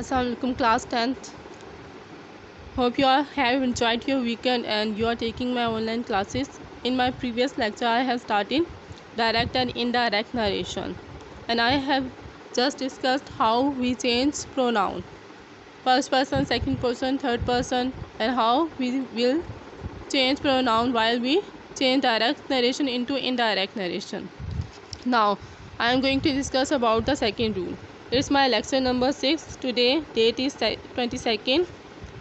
Assalamualaikum class 10th. Hope you all have enjoyed your weekend and you are taking my online classes. In my previous lecture I have started direct and indirect narration, and I have just discussed how we change pronoun, first person, second person, third person, and how we will change pronoun while we change direct narration into indirect narration. Now I am going to discuss about the second rule. It's my lecture number 6. Today date is 22nd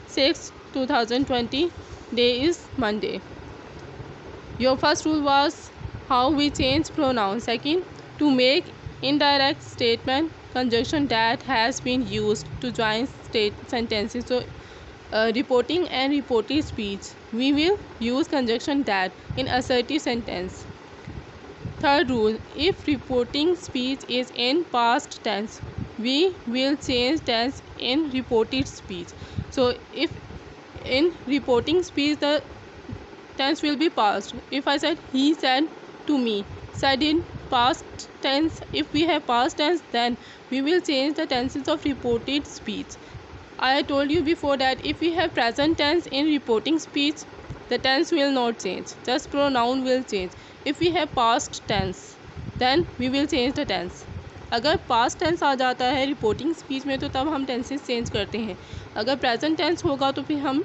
6 2020. Day is Monday. Your first rule was how we change pronoun. Second, to make indirect statement conjunction that has been used to join sentences. So reporting and reported speech, we will use conjunction that in assertive sentence. Third rule, if reporting speech is in past tense, we will change tense in reported speech. So if in reporting speech the tense will be past. If I said he said to me, said in past tense, if we have past tense, then we will change the tenses of reported speech. I told you before that if we have present tense in reporting speech, the tense will not change, just pronoun will change. If we have past tense, then we will change the tense. अगर past tense आ जाता है reporting speech में तो तब हम tenses change करते हैं. अगर प्रेजेंट टेंस होगा तो फिर हम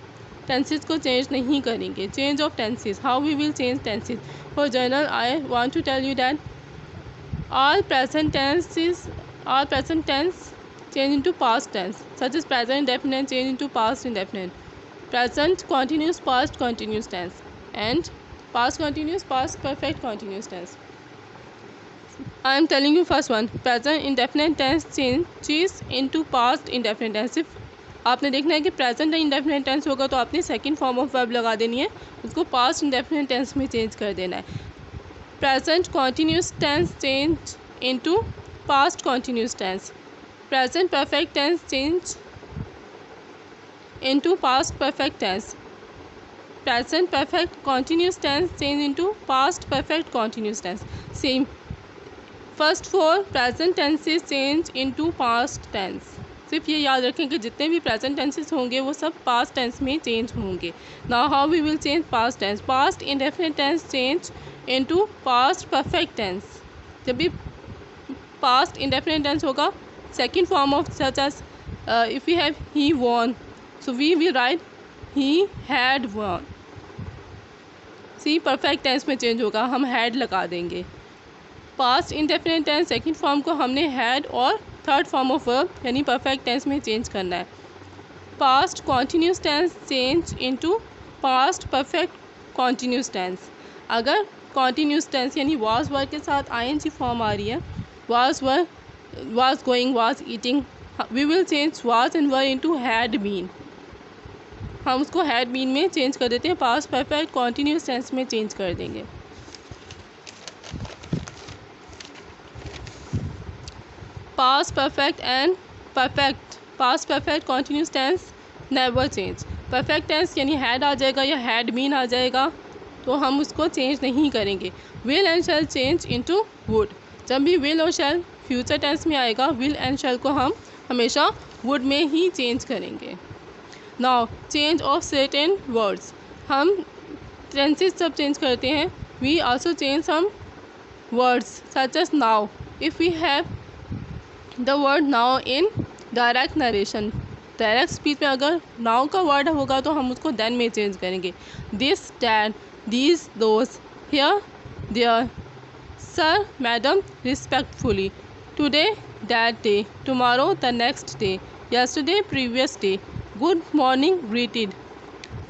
टेंसेस को चेंज नहीं करेंगे. Change of tenses, how we will change tenses. For general I want to tell you that all present tense change into past tense, such as present indefinite change into past indefinite, present continuous past continuous tense, and past continuous past perfect continuous tense. I am telling you first one, present indefinite tense changes into past indefinite tense. सिर्फ आपने देखना है कि present indefinite tense होगा तो आपने second form of verb लगा देनी है, उसको पास्ट इंडेफिनेट टेंस में चेंज कर देना है. Present continuous tense change into past continuous tense. Present perfect tense change into past perfect tense. Present perfect continuous tense change into past perfect continuous tense. Same. First four present tenses change into past tense. सिर्फ ये याद रखें कि जितने भी present tenses होंगे वो सब पास्ट टेंस में चेंज होंगे. Now how we will change past tense. Past indefinite tense change into past perfect tense. जब भी पास्ट इंडेफिनिट टेंस होगा, second form of such as if we have he won, so we will write he had won. See perfect tense में change होगा, हम had लगा देंगे. Past indefinite tense second form को हमने हैड और third form of verb यानी perfect tense में चेंज करना है. Past continuous tense change into past perfect continuous tense. अगर कॉन्टीन्यूस टेंस यानी वाज वर्ब के साथ आईएनजी फॉर्म आ रही है, was verb, was going, was eating, we will change was and verb into had been. हम उसको हैड बीन में चेंज कर देते हैं, पास्ट परफेक्ट कॉन्टीन्यूस टेंस में चेंज कर देंगे. Past perfect and perfect, past perfect continuous tense never change. Perfect tense यानी हैड आ जाएगा या हैड बीन आ जाएगा तो हम उसको चेंज नहीं करेंगे. Will and shall change into would. जब भी विल और शैल फ्यूचर टेंस में आएगा, विल एंड शैल को हम हमेशा वुड में ही चेंज करेंगे. Now change of certain words. हम टेंसेस जब चेंज करते हैं, we also change some words such as now. If we have the word now in direct narration, direct speech में अगर नाउ का वर्ड होगा तो हम उसको देन में चेंज करेंगे. This, that, these, those, here, there, sir, madam, respectfully, today, that day, tomorrow, the next day, yesterday, previous day, good morning, greeted,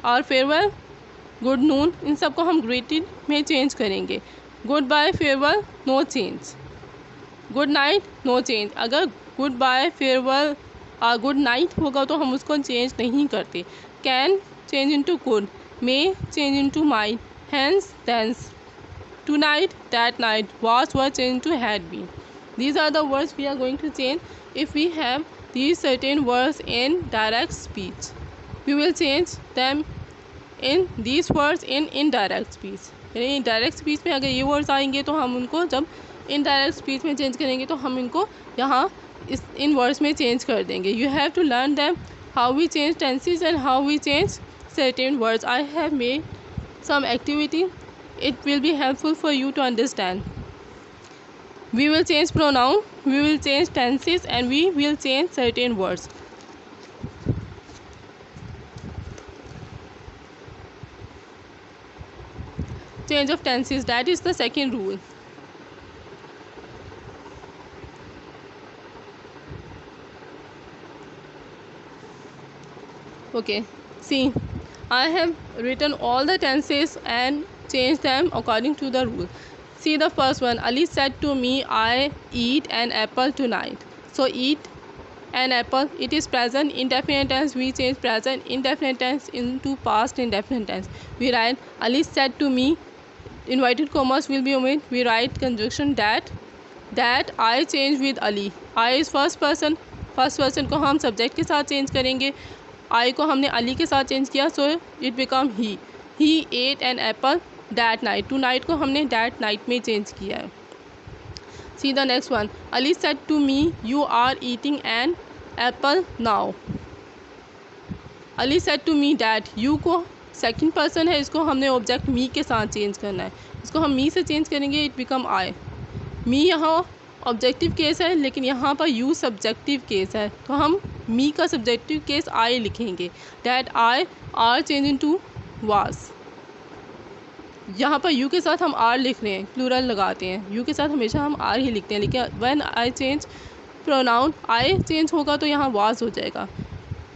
और फेयरवेल, गुड नून, इन सब को हम ग्रीटेड में चेंज करेंगे. Good bye, farewell, no change. Good night, no change. अगर good bye, farewell और good night होगा तो हम उसको चेंज नहीं करते. Can change into could, may change into might, hence, dense, tonight, that night, was were change into had been. These are the words we are going to change. If we have these certain words in direct speech, we will change them in these words in indirect speech. यानी direct speech में अगर ये words आएंगे तो हम उनको जब indirect speech में चेंज करेंगे तो हम इनको यहाँ इस इन वर्ड्स में चेंज कर देंगे. You have to learn them how we change tenses and how we change certain words. I have made some activity. It will be helpful for you to understand. We will change pronoun, we will change tenses, and we will change certain words. Change of tenses, that is the second rule. Okay, see, I have written all the tenses and changed them according to the rule. See the first one. Ali said to me, I eat an apple tonight. So eat an apple, it is present indefinite tense. We change present indefinite tense into past indefinite tense. We write Ali said to me, inverted commas will be omitted. We write conjunction that I change with Ali. I is first person को हम subject के साथ change करेंगे. आई को हमने अली के साथ change किया, so it become he ate an apple that night. Tonight को हमने दैट नाइट में चेंज किया है. See the next one. Ali said to me, you are eating an apple now. Ali said to me that. You को second person है, इसको हमने object मी के साथ चेंज करना है. इसको हम मी से चेंज करेंगे, इट बिकम आई. मी यहाँ ऑब्जेक्टिव केस है, लेकिन यहाँ पर यू सब्जेक्टिव केस है, तो हम मी का सब्जेक्टिव केस आई लिखेंगे. That I R change into was. यहाँ पर यू के साथ हम आर लिख रहे हैं, प्लूरल लगाते हैं. यू के साथ हमेशा हम आर ही लिखते हैं, लेकिन when I change pronoun, I change होगा तो यहाँ वाज हो जाएगा.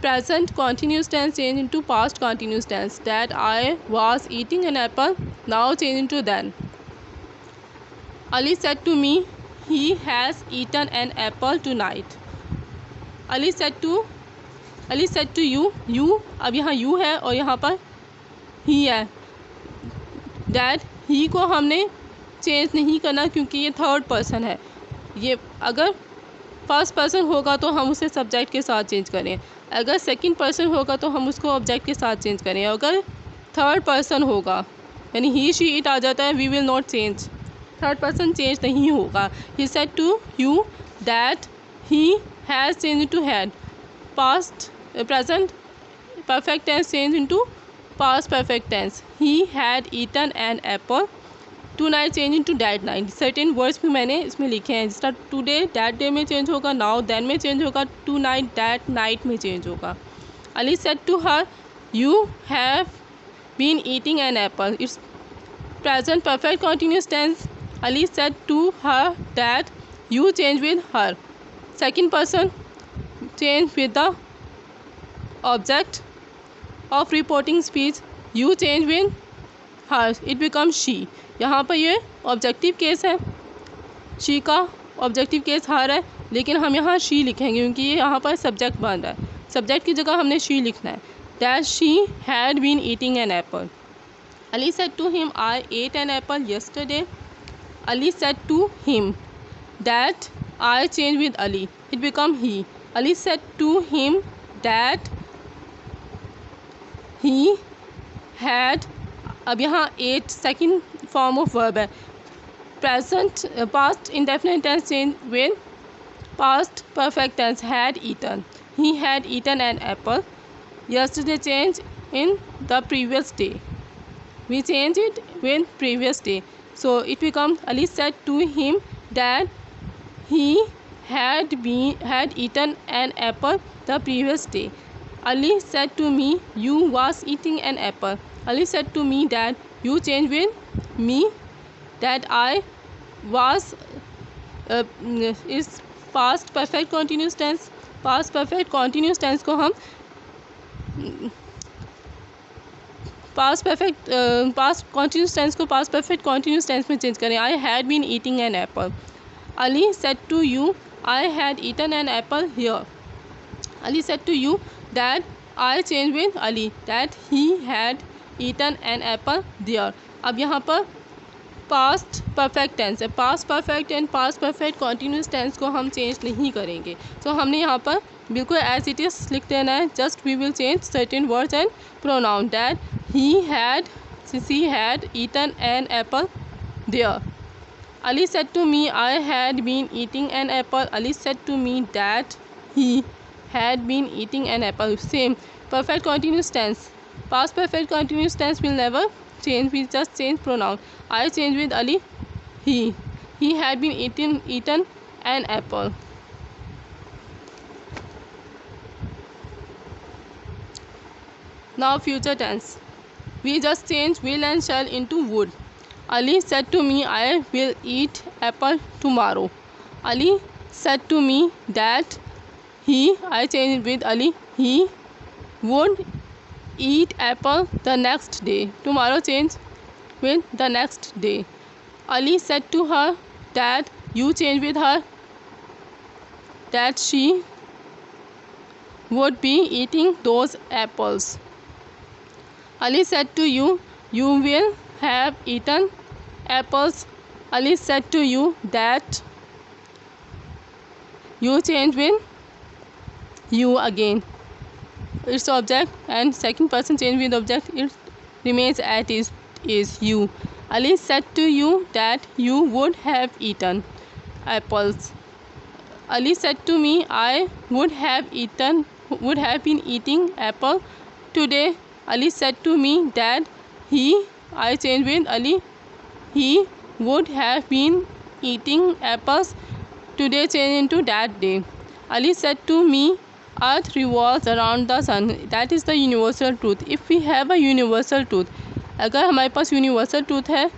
Present continuous tense change into past continuous tense. That I was eating an apple, now change into then. Ali said to me, he has eaten an apple tonight. Ali said to you, अब यहाँ you है और यहाँ पर he है. That he को हमने change नहीं करना क्योंकि ये थर्ड पर्सन है. ये अगर फर्स्ट पर्सन होगा तो हम उसे सब्जेक्ट के साथ चेंज करें, अगर सेकंड पर्सन होगा तो हम उसको ऑब्जेक्ट के साथ चेंज करें. अगर थर्ड पर्सन होगा यानी ही शी इट आ जाता है, we will not change. Third person change नहीं होगा. He said to you that he has change to had. Past present perfect tense change into past perfect tense. He had eaten an apple. Tonight change into that night. Certain words भी मैंने इसमें लिखे हैं, जिसका today that day में change होगा, now then में change होगा, टू नाइट डैट नाइट में चेंज होगा. Ali said to her, you have been eating an apple. It's present perfect continuous tense. Ali said to her that you change with her. Second person change with the object of reporting speech. You change with her. It becomes she. यहाँ पर ये objective case है, she का objective case हर है, लेकिन हम यहाँ she लिखेंगे क्योंकि ये यहाँ पर सब्जेक्ट बन रहा है. सब्जेक्ट की जगह हमने she लिखना है. That she had been eating an apple. Ali said to him, I ate an apple yesterday. Ali said to him that I changed with Ali. It become he. Ali said to him that he had. अब यहाँ ate second form of verb है. Present past indefinite tense change with past perfect tense. Had eaten. He had eaten an apple. Yesterday change in the previous day. We change it with previous day. So it becomes Ali said to him that he had eaten an apple the previous day. Ali said to me, you was eating an apple. Ali said to me that you changed with me. That I was is past perfect continuous tense. Past perfect continuous tense को हम past continuous tense को past perfect continuous tense में change करें. I had been eating an apple. Ali said to you, I had eaten an apple here. Ali said to you that I change with Ali. That he had eaten an apple there. अब यहाँ पर past perfect tense है. Past perfect and past perfect continuous tense को हम change नहीं करेंगे. तो हमने यहाँ पर बिल्कुल एज इट इज़ लिख देना है. Just we will change certain words and pronoun. That he had eaten an apple there. Ali said to me I had been eating an apple. Ali said to me that he had been eating an apple. Same. Perfect continuous tense. Past perfect continuous tense will never change. We just change pronoun. I change with Ali. He. He had been eaten an apple. Now future tense. We just change will and shall into would. Ali said to me I will eat apple tomorrow. Ali said to me that he, I change with Ali, he would eat apple the next day. Tomorrow change with the next day. Ali said to her that, you change with her, that she would be eating those apples. Ali said to you, you will have eaten apples. Ali said to you that, you change with you again. Its object and second person change with object. It remains as is you. Ali said to you that you would have eaten apples. Ali said to me I would have been eating apple today. Ali said to me that he, I change with Ali, he would have been eating apples today change into that day. Ali said to me earth revolves around the sun. That is the universal truth. If we have a universal truth, अगर हमारे पास universal truth है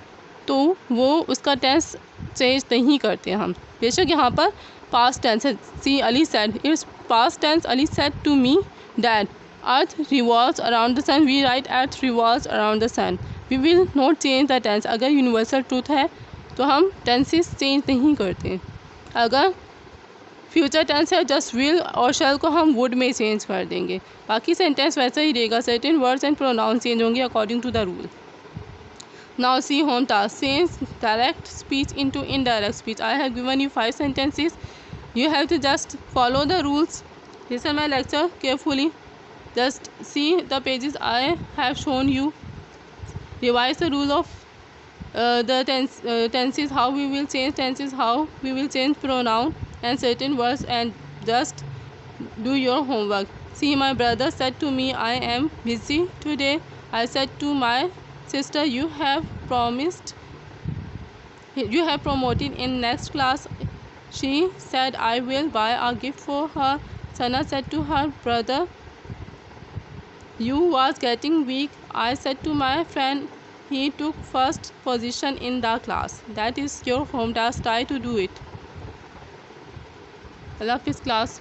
तो वो उसका tense change नहीं करते हम. बेशक यहाँ पर पास्ट टेंस है. See Ali said, it's past tense. Ali said to me that earth revolves around the sun. We write earth revolves around the sun. We will not change the tense. अगर universal truth है तो हम tenses change नहीं करते. अगर future tense है just will और shall को हम वुड में चेंज कर देंगे. बाकी सेंटेंस वैसा ही रहेगा. Certain words and pronoun change होंगे according to the rule. Now see home task. Change direct speech into indirect speech. I have given you 5 sentences. You have to just follow the rules. Listen my lecture carefully. Just see the pages I have shown you. Revise the rule of the tenses, how we will change tenses, how we will change pronoun and certain words, and just do your homework. See, my brother said to me I am busy today. I said to my sister, you have promoted in next class. She said I will buy a gift for her. Sana said to her brother, you was getting weak. I said to my friend, he took first position in the class. That is your home task. Try to do it. I love this class.